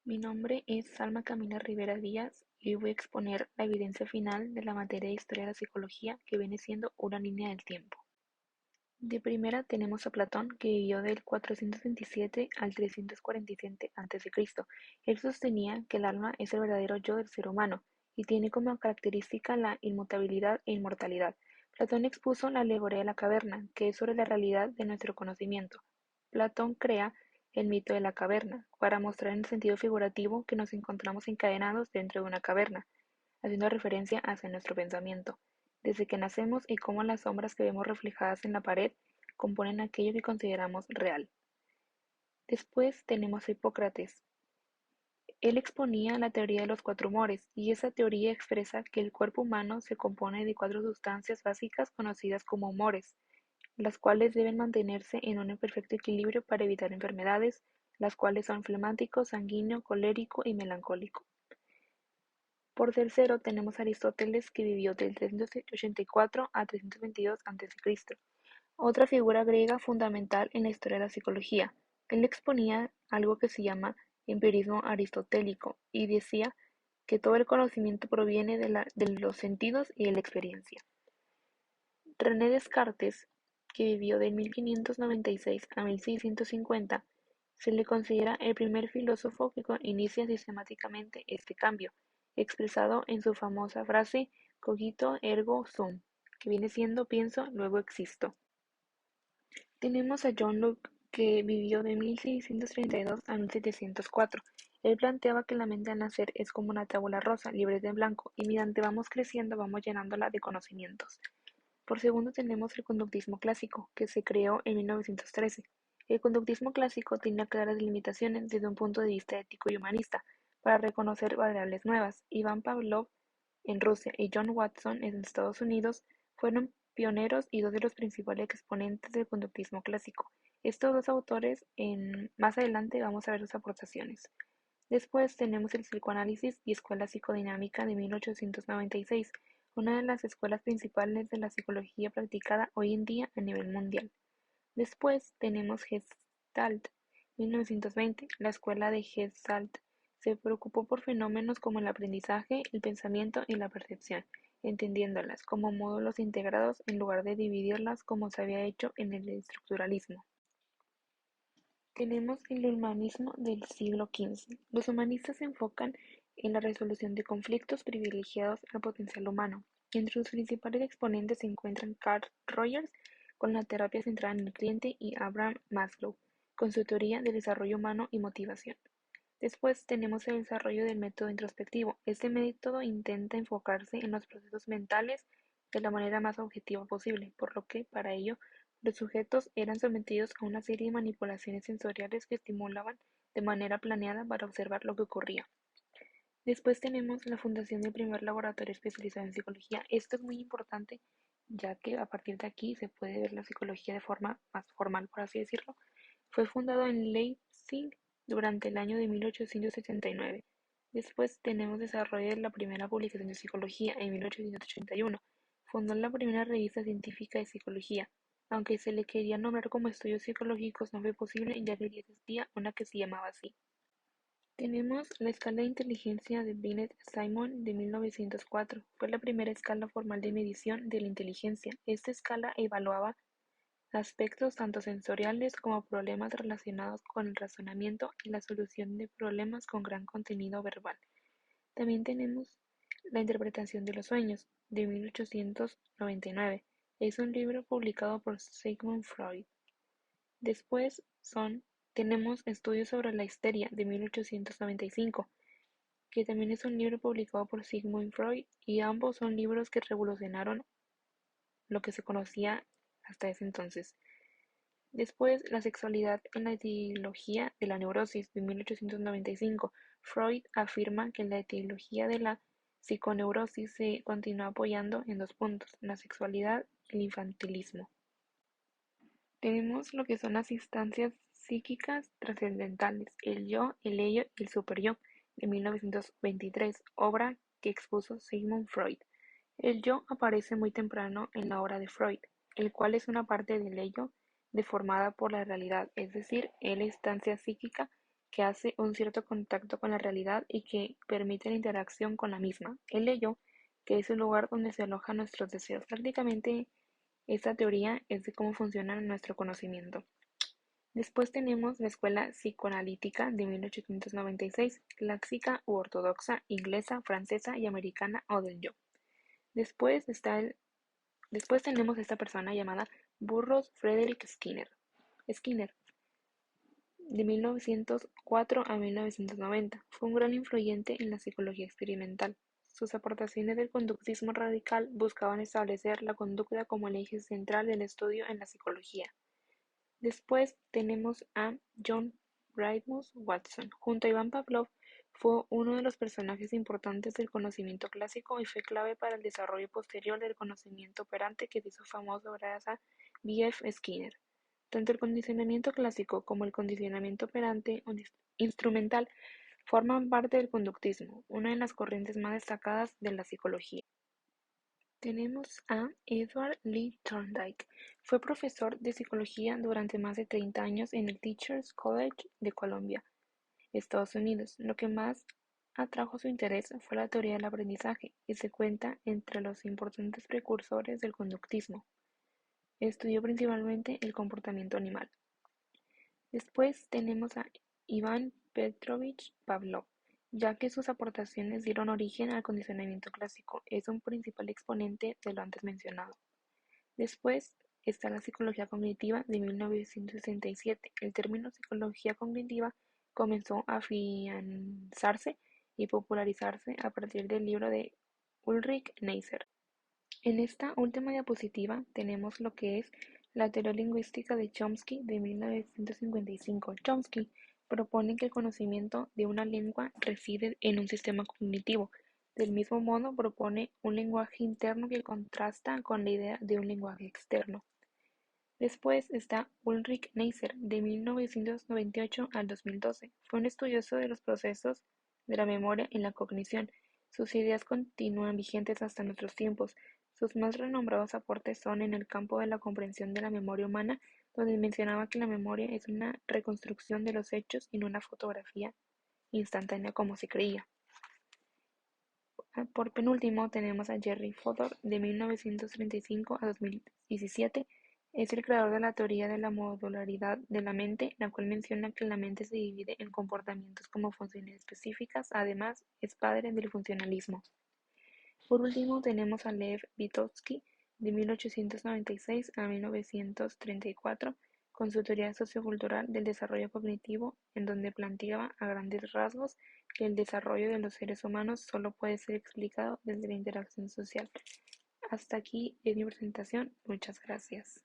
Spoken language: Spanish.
Mi nombre es Salma Camila Rivera Díaz y hoy voy a exponer la evidencia final de la materia de Historia de la Psicología que viene siendo una línea del tiempo. De primera tenemos a Platón, que vivió del 427 al 347 a.C. Él sostenía que el alma es el verdadero yo del ser humano y tiene como característica la inmutabilidad e inmortalidad. Platón expuso la alegoría de la caverna, que es sobre la realidad de nuestro conocimiento. Platón crea el mito de la caverna, para mostrar en el sentido figurativo que nos encontramos encadenados dentro de una caverna, haciendo referencia hacia nuestro pensamiento, desde que nacemos y cómo las sombras que vemos reflejadas en la pared componen aquello que consideramos real. Después tenemos a Hipócrates. Él exponía la teoría de los cuatro humores, y esa teoría expresa que el cuerpo humano se compone de cuatro sustancias básicas conocidas como humores, las cuales deben mantenerse en un perfecto equilibrio para evitar enfermedades, las cuales son flemático, sanguíneo, colérico y melancólico. Por tercero tenemos a Aristóteles, que vivió del 384 a 322 a.C., otra figura griega fundamental en la historia de la psicología. Él exponía algo que se llama empirismo aristotélico y decía que todo el conocimiento proviene de los sentidos y de la experiencia. René Descartes, que vivió de 1596 a 1650, se le considera el primer filósofo que inicia sistemáticamente este cambio, expresado en su famosa frase "cogito ergo sum", que viene siendo pienso, luego existo. Tenemos a John Locke, que vivió de 1632 a 1704. Él planteaba que la mente al nacer es como una tabla rosa, libre de blanco, y mediante vamos creciendo vamos llenándola de conocimientos. Por segundo tenemos el conductismo clásico, que se creó en 1913. El conductismo clásico tiene claras limitaciones desde un punto de vista ético y humanista, para reconocer variables nuevas. Iván Pavlov en Rusia y John Watson en Estados Unidos fueron pioneros y dos de los principales exponentes del conductismo clásico. Estos dos autores, más adelante vamos a ver sus aportaciones. Después tenemos el psicoanálisis y escuela psicodinámica de 1896, una de las escuelas principales de la psicología practicada hoy en día a nivel mundial. Después tenemos Gestalt, 1920. La escuela de Gestalt se preocupó por fenómenos como el aprendizaje, el pensamiento y la percepción, entendiéndolas como módulos integrados en lugar de dividirlas como se había hecho en el estructuralismo. Tenemos el humanismo del siglo XV. Los humanistas se enfocan en la resolución de conflictos privilegiados al potencial humano. Entre sus principales exponentes se encuentran Carl Rogers, con la terapia centrada en el cliente, y Abraham Maslow, con su teoría del desarrollo humano y motivación. Después tenemos el desarrollo del método introspectivo. Este método intenta enfocarse en los procesos mentales de la manera más objetiva posible, por lo que, para ello, los sujetos eran sometidos a una serie de manipulaciones sensoriales que estimulaban de manera planeada para observar lo que ocurría. Después tenemos la fundación del primer laboratorio especializado en psicología. Esto es muy importante, ya que a partir de aquí se puede ver la psicología de forma más formal, por así decirlo. Fue fundado en Leipzig durante el año de 1879. Después tenemos desarrollo de la primera publicación de psicología en 1881. Fundó la primera revista científica de psicología. Aunque se le quería nombrar como estudios psicológicos, no fue posible, ya que ya existía una que se llamaba así. Tenemos la escala de inteligencia de Binet-Simon de 1904. Fue la primera escala formal de medición de la inteligencia. Esta escala evaluaba aspectos tanto sensoriales como problemas relacionados con el razonamiento y la solución de problemas con gran contenido verbal. También tenemos la interpretación de los sueños, de 1899. Es un libro publicado por Sigmund Freud. Después tenemos Estudios sobre la histeria, de 1895, que también es un libro publicado por Sigmund Freud, y ambos son libros que revolucionaron lo que se conocía hasta ese entonces. Después, La sexualidad en la etiología de la neurosis, de 1895. Freud afirma que la etiología de la psiconeurosis se continúa apoyando en dos puntos: la sexualidad y el infantilismo. Tenemos lo que son las instancias psíquicas trascendentales, el yo, el ello y el superyo, de 1923, obra que expuso Sigmund Freud. El yo aparece muy temprano en la obra de Freud, el cual es una parte del ello deformada por la realidad, es decir, es la instancia psíquica que hace un cierto contacto con la realidad y que permite la interacción con la misma. El ello, que es el lugar donde se alojan nuestros deseos. Prácticamente esta teoría es de cómo funciona nuestro conocimiento. Después tenemos la escuela psicoanalítica de 1896, clásica u ortodoxa, inglesa, francesa y americana o del yo. Después tenemos esta persona llamada Burroughs Frederick Skinner, de 1904 a 1990. Fue un gran influyente en la psicología experimental. Sus aportaciones del conductismo radical buscaban establecer la conducta como el eje central del estudio en la psicología. Después tenemos a John Brightmus Watson. Junto a Iván Pavlov, fue uno de los personajes importantes del conocimiento clásico y fue clave para el desarrollo posterior del conocimiento operante que se hizo famoso gracias a B. F. Skinner. Tanto el condicionamiento clásico como el condicionamiento operante o instrumental forman parte del conductismo, una de las corrientes más destacadas de la psicología. Tenemos a Edward Lee Thorndike. Fue profesor de psicología durante más de 30 años en el Teachers College de Columbia, Estados Unidos. Lo que más atrajo su interés fue la teoría del aprendizaje, y se cuenta entre los importantes precursores del conductismo. Estudió principalmente el comportamiento animal. Después tenemos a Iván Petrovich Pavlov, ya que sus aportaciones dieron origen al condicionamiento clásico. Es un principal exponente de lo antes mencionado. Después está la psicología cognitiva de 1967. El término psicología cognitiva comenzó a afianzarse y popularizarse a partir del libro de Ulrich Neisser. En esta última diapositiva tenemos lo que es la teoría lingüística de Chomsky de 1955. Chomsky propone que el conocimiento de una lengua reside en un sistema cognitivo. Del mismo modo, propone un lenguaje interno que contrasta con la idea de un lenguaje externo. Después está Ulrich Neisser, de 1998 al 2012. Fue un estudioso de los procesos de la memoria en la cognición. Sus ideas continúan vigentes hasta nuestros tiempos. Sus más renombrados aportes son en el campo de la comprensión de la memoria humana, donde mencionaba que la memoria es una reconstrucción de los hechos y no una fotografía instantánea como se creía. Por penúltimo tenemos a Jerry Fodor, de 1935 a 2017. Es el creador de la teoría de la modularidad de la mente, la cual menciona que la mente se divide en comportamientos como funciones específicas. Además, es padre del funcionalismo. Por último tenemos a Lev Vygotsky, de 1896 a 1934, con su teoría sociocultural del desarrollo cognitivo, en donde planteaba a grandes rasgos que el desarrollo de los seres humanos solo puede ser explicado desde la interacción social. Hasta aquí es mi presentación. Muchas gracias.